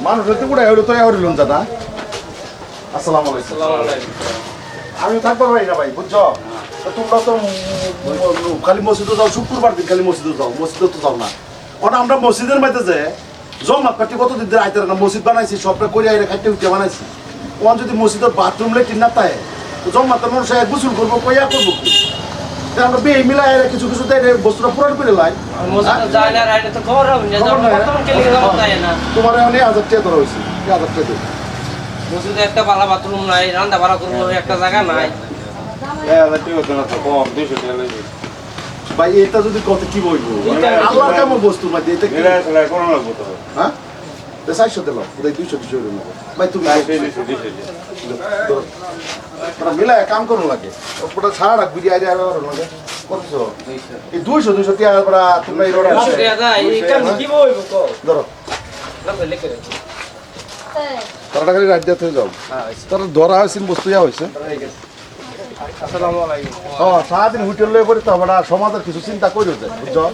মানুষ হইতে উড়ে হইলো তো হইলুন দাদা। আসসালামু আলাইকুম। আমি থাকবো ভাই না ভাই বুঝছো, তো তোমরা তো খালি মসজিদে যাও, শুক্রবার দিন খালি মসজিদে যাও, মসজিদে তো যাও না। কারণ আমরা মসজিদের মধ্যে যে জমা কাটি কতদিন ধরে আইতে না, মসজিদ বানাইছি সবটা করে আইরে খাইতে উঠে বানাইছি। ওখান যদি মসজিদের বাথরুম লেট্রিন না থাকে তো জমা তো মানুষ গোসল করবো কইয়া করবো কি? আমরা বিয়ে মিলাই কিছু কিছু দেয় বস্তুটা পূরণ করে লাই। তোমার অনেক 1000 টাকা ধরা হয়েছে, 1000 টাকা দেবে। মসজিদে একটা ভালো বাথরুম নাই, রান্না বাড়া করবো একটা জায়গা নাই। ভাই এটা যদি কত কি বলবো, আল্লাহর কেমন বস্তু মধ্যে এটা কি হ্যাঁ 400 দিলাম, ওদের 200 নেবো ভাই। তুমি মিলাই কাম করুন লাগে, ওটা ছাড়া ঘুরি আইরে আর লাগে কতছো এই 200 টাকা তোমরা এই রোডা ধরো তারা খালি রাত দিতে যাও। তারা ধরা হয়েছে বস্তু ইয়া হয়েছে। সারাদিন হোটেল লয়ে পড়ে তো আমরা সমাজের কিছু চিন্তা করে যায় বুঝছো,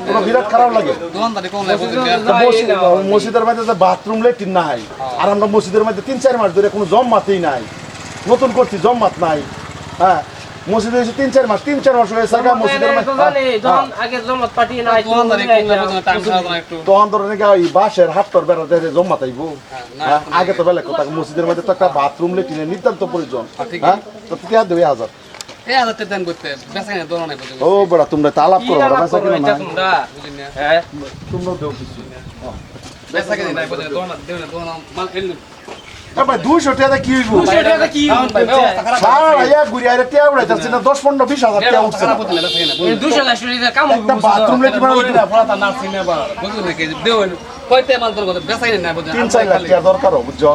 কোনো বিরাট খারাপ লাগে। মসজিদের মধ্যে যে বাথরুম লেট্রিন নাই, আর আমরা মসজিদের মধ্যে 3-4 মাস ধরে কোনো জম্মাতেই নাই, নতুন করছি জম্মাত নাই। হ্যাঁ মসজিদে এসে 3-4 মাস হয়েছে মসজিদের তখন ধরে নাকি ওই বাঁশের হাফটার বেড়াতে জম্মাত আইবো। আগে তো বেলা কথা, মসজিদের মধ্যে তো একটা বাথরুম লেট্রিনের নিতান্ত প্রয়োজন। হ্যাঁ তো টিয়া দেবে 1000। ও বড়া তোমরা তো আলাপ করো, তোমরা দেও কিছু 200 টাকা কি হইব? ঘুরি আরে টিয়া উড়াই যাচ্ছে না, 10-15-20 হাজার টাকা উঠছে। বাথরুম লেট্রিন 3-4 লাখ টাকা দরকার বুঝছো,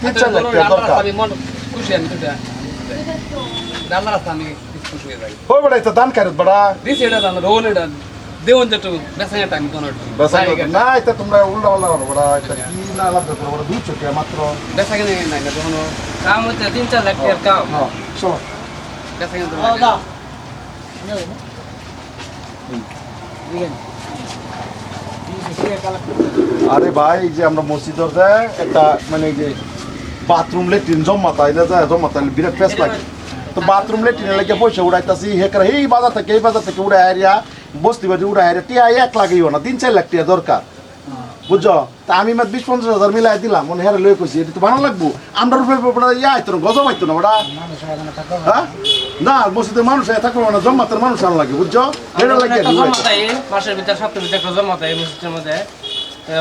3-4 লাখ টাকা দরকার। ওই বড়া এটা দান কারত বড়া না, এটা তোমরা উল্টা পাল্টা করো বড়া, এটা কি না লাভ করো বড়া, 200 টাকা মাত্র কাম হচ্ছে 3-4 লাখ টাকার কাম। শোনো আরে ভাই যে আমরা মসজিদের যায় একটা মানে যে বাথরুম লেট্রিন জমা তাই না যায়, জমা তাইলে বিরাট পেস লাগে। তো বাথরুম লেট্রিনের লাগে পয়সা উড়াইতাছি হেকরা এই বাজার থেকে উড়াই হারিয়া বস্তি বাড়ি উড়াই হারিয়া টিয়া 1 লাগেও না, 3-4 লাখ টাকা দরকার বুঝছো। তা আমি 20-50 হাজার মিলাই দিলাম, মনে হেরে লই কইছি এটা তো বানানো লাগবো। আমরা রূপে ইয়া আইতো না, গজম আইতো না ওটা। হ্যাঁ না মসজিদের মানুষ থাকবো না, জম্মাতের মানুষ আনা লাগে বুঝছো। এটা লাগে মাসের ভিতরে সপ্তাহের ভিতরে একটা জমা দেয় মসজিদের মধ্যে।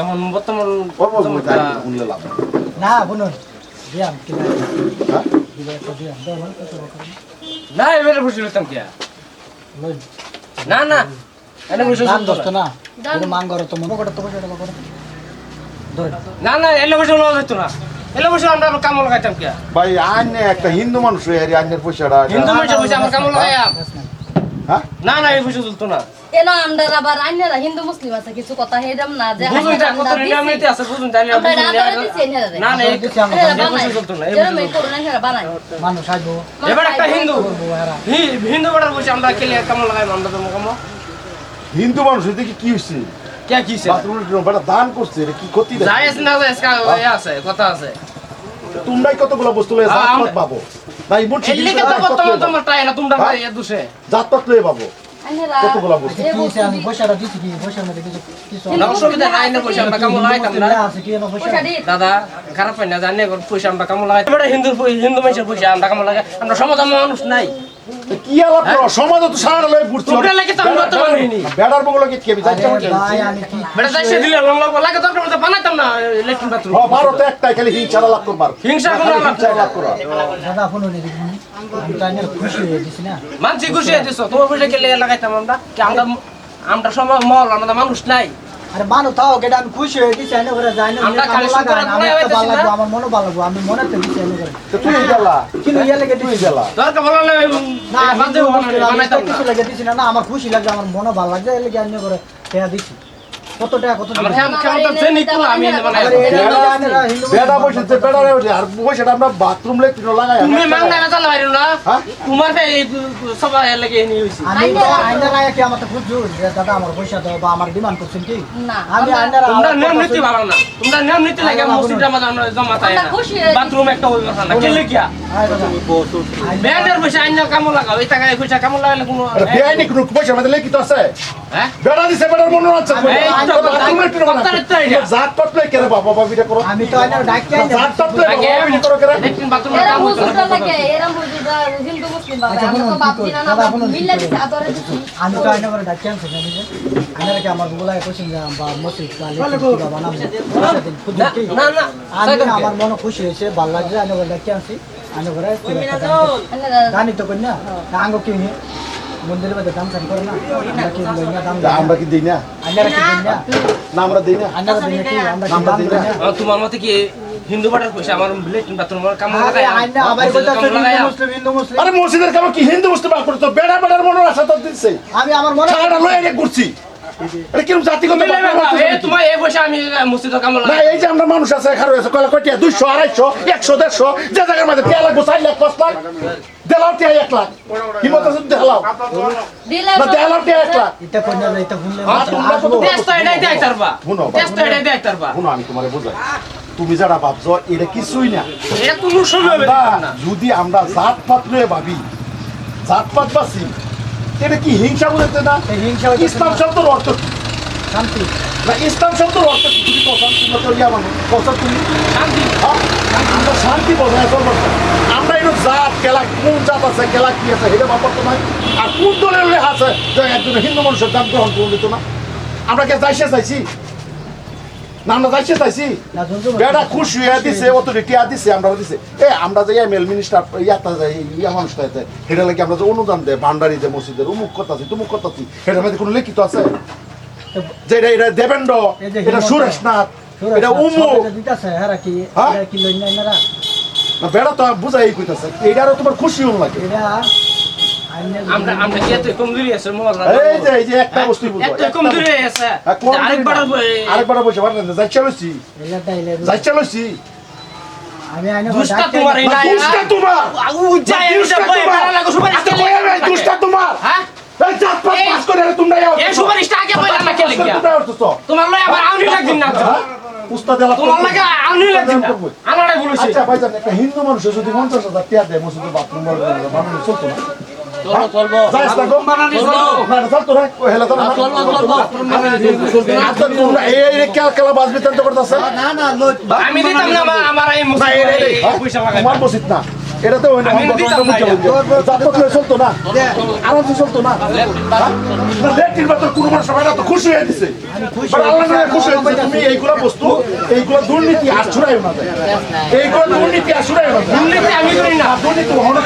এখন বর্তমান না বুনুন দিয়াম কি না এবারে খুশি হতাম কি না না এনে খুশি দোস্ত না এটা মান করো তো মনে করতে তো পয়সা টাকা করো না না এলে খুশি হলো হইতো না, এলে খুশি আমরা কাম লাগাইতাম কি ভাই। আইনে একটা হিন্দু মানুষ হয়ে আইনের পয়সাটা হিন্দু মানুষ পয়সা আমরা কাম লাগাইয়াম। হ্যাঁ না না এই খুশি চলতো না। কেন আমরা আবার আইনারা হিন্দু মুসলিম আছে কিছু কথা হেরাম না যে বুঝুন তা কত নিয়মিতে আছে বুঝুন তাইলে আমরা রাতে দিছি এনারা না না এই খুশি চলতো না। এরকম এই করুন এনারা বানাই মানুষ আইবো এবার একটা হিন্দু হিন্দু বড়ার বসে আমরা কেলে কাম লাগাইম, আমরা তো কাম হিন্দু মানুষ দেখি কি হইছে কে কিছে বাথরুমের বড় দান করছে, এটা কি ক্ষতি দেয়? যাইস না যাইস আছে কথা আছে। তোমরাই কতগুলো বস্তু লয়ে জাতপাত পাবো নাই মুঠি এই লিখে তো বর্তমান তোমার টাই না তোমরা ভাই এ দুষে জাতপাত লয়ে পাবো আইনারা কতগুলো বস্তু। কি হইছে আমি পয়সাটা দিছি কি পয়সার মধ্যে কিছু কিছু না অসুবিধা নাই না পয়সা আমরা কাম লাগাইতাম না। আছে কি না পয়সা পয়সা দি দাদা খারাপ হয় না জানি পয়সা আমরা কাম লাগাই এবারে হিন্দু মানুষের পয়সা আমরা কাম লাগাই, আমরা সমাজ মানুষ নাই কি আলাপ করো, সমাজ তো সারা লয়ে ঘুরছে। তোমরা লাগে তো আমরা তো বানাইনি বেড়ার বগলে কি আমি যাইতে পারি ভাই আমি কি বেটা যাইছে দিলে লাগে তো আমরা বানাইতাম না লেট্রিন বাথরুম। ভারতে একটাই খালি হিংসা লাভ করবার, হিংসা কোনো লাভ করা। দাদা ফোন নিয়ে দেখি আমি তো আইনের খুশি হয়ে গেছি না মানসি খুশি হইতেছ তোমার পয়সা কেলে লাগাইতাম আমরা কি আমরা সমাজ মহল আমরা মানুষ নাই। আরে মানো তাও কেডা আমি খুশি হয়ে গেছি আইনে করে যাই না আমরা খালি লাগা শুকর আমি করে একটা ভালো হইতেছি লাগবে না। আমার মনে ভালো লাগবে আমি মনে তো দিছি আইনে করে তো তুই গেলা কিন্তু ইয়া লাগে তুই গেলা দরকার ভালো লাগে না বাদ দেব আমি বানাইতাম কিছু না। লাগে দিছি না না আমার খুশি লাগছে আমার মনে ভালো লাগছে এর লাগে আইনে করে টাকা দিছি কত টাকা কত আমার দিবেন? ক্ষমতা আছে নি তো আমি এনে বানাই আরে এটা তো আইনেরা হিন্দু বেড়া বসে বেড়ারে ওঠে আর পয়সাটা আমরা বাথরুম লেট্রিন লাগাই তুমি মাংনা না চালা পারো না হ্যাঁ? তোমার এই সবাই লাগে নি হইছে আমি তো আইনেরা কি আমার তো বুঝছো যে দাদা আমার পয়সা দাও বা আমার ডিমান্ড করছেন কি না, আমি আমরা- আইনেরা তোমরা নিয়ম নীতি ভালো না তোমরা নিয়ম নীতি লাগে মসজিদে আমাদের জমা তাই না আমরা খুশি হয়ে বাথরুম একটা হইবে না কে লিখিয়া ব্যান্ডের পয়সা আইনা কাম লাগাও এই টাকায় পয়সা কাম লাগালে কোনো বেআইনি কোনো পয়সা আমাদের লেখিত আছে হ্যাঁ বেড়া দিছে বেড়ার মনে আছে এই তো বাথরুম লেট্রিন কথার তো এটা। জাত পাতলে কেরে বাবা বাবিটা করো আমি তো আইনেরা ডাকি জাত পাতলে আগে বাবা করো কেরে লেট্রিন বাথরুম এরা কাম হইতো মুসলিমরা না। লাগে, এরা মুসলিমরা হিন্দু মুসলিম বাবা। আচ্ছা, আমরা তো শুনুন, বাপ কি দিনা করি? না, দাদা, শুনুন, কি মিল্লা করি? দিছি, আদরে দিছি। আমি তো আইনেরা ডাকি আনছি জানি যে আইনেরা কি আমার বগুলায় কোচিং বা মসজিদ বা লেখা বা বানাম পয়সা দিন খুদ না কি না না আমি আমার মনে খুশি হয়েছে ভালো লাগছে আইনেরা ডাকি আনছি আইনেরা এনারা জানি তো কই না আঙ্গ কি নি মন্দিরের মধ্যে দাম সারি করে না আমরা কি লই না দাম আমরা কি দেই না আইনেরা কি দিন না না আমরা দেই না আইনেরা দিন কি আমরা কি আমরা দাম দিই দিই না। না তোমার মতে কি হিন্দু বাটার পয়সা আমার লেট্রিন বাথরুম কাম আরে লাগাই আইনা আবার কইতা হিন্দু মুসলিম আরে মসজিদের কাম কি হিন্দু মুসলিম করে তো বেড়া বেড়ার মনে আছে তো দিছে আমি আমার মনে সারাটা লয়ে গে ঘুরছি আরে কিরম জাতিগত তুমি লেবে ব্যাপার বাবা, হচ্ছে এই নাকি? তোমার এই পয়সা আমি মসজিদে কাম না লাগাই এই যে আমরা মানুষ আছে খারো আছে কয়লা কয়টিয়া 200 250 100 150 যে জায়গার মধ্যে 3 লাখ 4 লাখ 5 লাখ দেলাও টিয়া 1 লাখ কি মত আছে দেলাও দিলে না দেলাও টিয়া 1 লাখ এটা কই না এটা ভুললে তোমরা কত টেস্ট তো এটাই দেয় তারবা শুনো, টেস্ট তো এটাই দেয় তারবা শুনো আমি তোমারে বুঝাই তুমি যারা ভাবছো এটা কিছুই না এটা কোনো সময় হবে আমরা না যদি আমরা জাতপাত লয়ে ভাবি জাতপাত বাসি এটা কি হিংসা বুঝাতে না এই হিংসা হইতেছে ইসলাম না। শব্দের অর্থ কি? শান্তি না ইসলাম শব্দের অর্থ কি? তুমি কথা তোমরা তো ইয়া মানো কথা তুমি শান্তি হ্যাঁ? আমরা শান্তি বজায় করবো আমরা এটা জাত কেলা কোন জাত আছে কেলা কি আছে এটা ব্যাপার তো নাই আর কোন দলের লেখা আছে যে একজন হিন্দু মানুষের দাম গ্রহণ করে নিত না আমরা কে যাইছে চাইছি না আমরা যাইছে চাইছি না জন্তু বেড়া খুশি হয়ে দিছে অথরিটি দিছে আমরা দিছে আমরা যে এমএল মিনিস্টার ইয়াতা যাই ইয়া মানুষটা এটা লাগে আমরা যে অনুদান দেয় ভান্ডারি যে মসজিদের উমুক কথাছি তুমুক কথাছি এটার মধ্যে কোনো লিখিত আছে যে এটা দেবেন্দ্র এই যে এটা হিমন্ত, সুরেশনাথ এটা উমুক দিতাছে হ্যাঁ কি হ্যাঁ? এরা কি লই না এনারা না বেড়া তো বুঝাই কইতাছে এইটারও তোমার খুশি হল লাগে এরা আইনে আমরা আমরা কি এত কম দূরে আছে মোবাইল এই যে একটা বস্তু বুঝো এত কম দূরে আছে আরেকবার আরেকবার বসে পারেন যাই চলছি এলা তাইলে যাই চলছি আমি আইনে দুষ্টা তোমার এই না দুষ্টা তোমার উজ্জায় দুষ্টা এটা বই তোমার। ভালো লাগো সুপারিশ আচ্ছা, কই আমি দুষ্টা তোমার হ্যাঁ এই জাত পাত পাস করে তোমরা এই সুপারিশটা আগে বই না কেলে গিয়া তোমরা উঠছো তোমার লয় আবার আউনি লাগদিন না উস্তাদ এলা তোমার লাগে আউনি লাগদিন না আমারে বলেছি আচ্ছা ভাইজান একটা হিন্দু মানুষ যদি 50,000 টাকা দেয় মসজিদে বাথরুম বানানো চলতো না চলবো যাইস না গো না না চলতো না ওই হেলা তো না আচ্ছা তোমরা এই কেলা বাজবে তন্ত করতেছে না না লই আমি দিতাম না আমার এই না পয়সা লাগাই তোমার মসজিদ না এটা তো আমি দিতাম না, জাতপত্র চলতো না আরামসে চলতো না লেট্রিন বাতর কোনো মানুষ সবাই তো খুশি হয়ে দিছে বাট আল্লাহ না খুশি হয়ে দিছে তুমি এইগুলা বস্তু এইগুলা দুর্নীতি আর ছড়াইও না এইগুলা দুর্নীতি আর ছড়াইও না দুর্নীতি আমি করি না দুর্নীতি ওখানে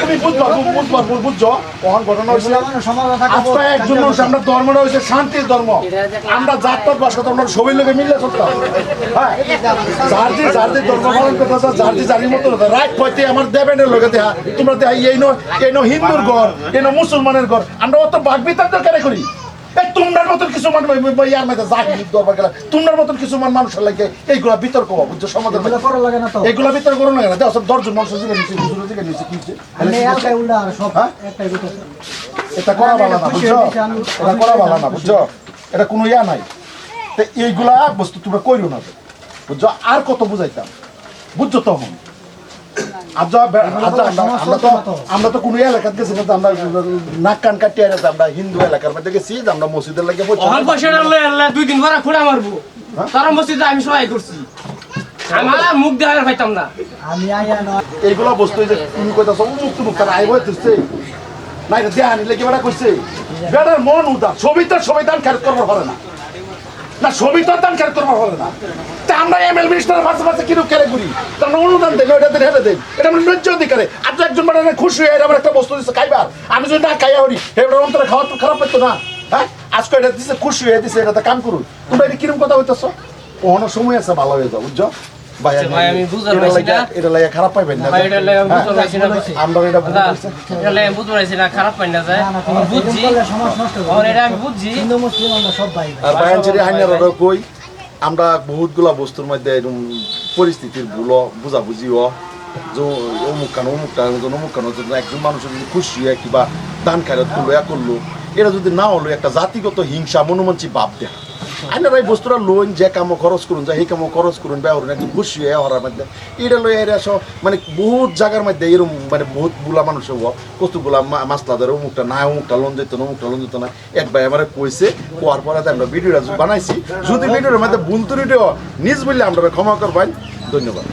তুমি বুঝছো ওখান ঘটনা হয়েছে সমাজ থাকা আজকে একজন মানুষ আমরা ধর্মটা হয়েছে শান্তির ধর্ম আমরা জাতপাত বাস করতাম আমরা সবাই লোকে মিললে চলতাম হ্যাঁ যার যে ধর্ম পালন করতে যার যে জারির মতো রাত পয়তে আমার দেবেনের লোকে দেহা তোমরা দেহা এই নো হিন্দুর ঘর এই নো মুসলমানের ঘর আমরা অত ভাগ বিতান্ত কেন করি এই তোমরার মতন কিছু ইয়ার মধ্যে জাহির দরবার গেলা তোমরার মতন কিছু মানুষের লাগে এইগুলা বিতর্ক হওয়া বুঝছো সমাজের এগুলো করা লাগে না তো এইগুলা বিতর্ক করো না দেখো সব 10 জন মানুষ জিজ্ঞেস নিচ্ছে হুজুর জিজ্ঞেস নিচ্ছে কি হচ্ছে আমি একটাই উল্টা আর সব হ্যাঁ? একটাই কইতাছে এটা করা ভালো না বুঝছো এটা করা ভালো না বুঝছো এটা কোনো ইয়া নাই তো এইগুলা বস্তু তোমরা কইরো না তো, বুঝছো আর কত বুঝাইতাম বুঝছো তখন আমরা তো কোনো এলাকাতে গেছি না আমরা নাক কান কাটিয়ে গেছি আমরা হিন্দু এলাকার মধ্যে গেছি আমরা মসজিদের লাগে ওখান পয়সাটা লয় দুই দিন পরে খুঁড়া মারবো তার মসজিদে আমি সহায় করছি আমার মুখ দেওয়ার পাইতাম না আমি আইয়া না এইগুলা বস্তু এই যে তুমি কইতাছো মুক্ত মুক্ত তারা আইব হইতেছে না এটা দেয়া নিলে কি বেড়া কইছে বেড়ার মন উদার ছবি দান খেয়াল করবার পারে না না ছবি তো দান খেয়াল করবার পারে না তা আমরা এমএল মিনিস্টারের পাশে পাশে কিরকম খেলে করি তার অনুদান দেন ওইটা দেন হেঁটে দেন এটা আমরা ন্যায্য অধিকারে আর তো একজন বেড়া খুশি হয়ে আমার একটা বস্তু দিচ্ছে খাইবার আমি যদি না খাইয়া হরি এবার অন্তরে খাওয়া তো খারাপ হতো না হ্যাঁ আজকে এটা দিচ্ছে খুশি হয়ে দিচ্ছে এটা কাম করুন তোমরা এটা কিরকম কথা হইতেছ ওখানে সময় আছে ভালো হয়ে যাও বুঝছো ভাই ভাই, আমি বুঝতে পারছি না। এটা লাগে খারাপ পাইবেন না ভাই, এটা লাগে আমি বুঝতে পারছি না। আমরা এটা ভুল দাদা, করছি। এটা লাগে আমি বুঝতে পারছি না, খারাপ পাই না যায়। না, না, তুমি আমি এরকম বুঝছি, করলে সমাজ নষ্ট হবে। এখন এটা আমি বুঝছি। হিন্দু মুসলিম আমরা সব ভাই ভাই। আর বায়ান ছেড়ে হাইনারা কই আমরা বহুতগুলা বস্তুর মধ্যে এরকম পরিস্থিতির ভুল বুঝাবুঝিও যে অমুক কানো একজন মানুষের যদি খুশি হয় কিবা দান খায়রাত করলো করলো এটা যদি না হলো একটা জাতিগত হিংসা মনোমানসি ভাব দেয় আইনারা এই বস্তুটা লোন যে কামো খরচ করুন যায় সেই কামো খরচ করুন ব্যবহার একদম খুশি হয়ে হওয়ার মধ্যে এটা লই এরা সব মানে বহুত জায়গার মধ্যে এরকম মানে বহুত বুলা মানুষ হবো কতগুলা মাসলা ধরে অমুকটা না অমুকটা লোন দিত না অমুকটা লোন দিত না এক ভাই আমার কইছে কোয়ার পরে আমরা ভিডিওটা বানাইছি যদি ভিডিওর মধ্যে ভুল ত্রুটিও নিজ বললে আমরা ক্ষমা করবেন ধন্যবাদ।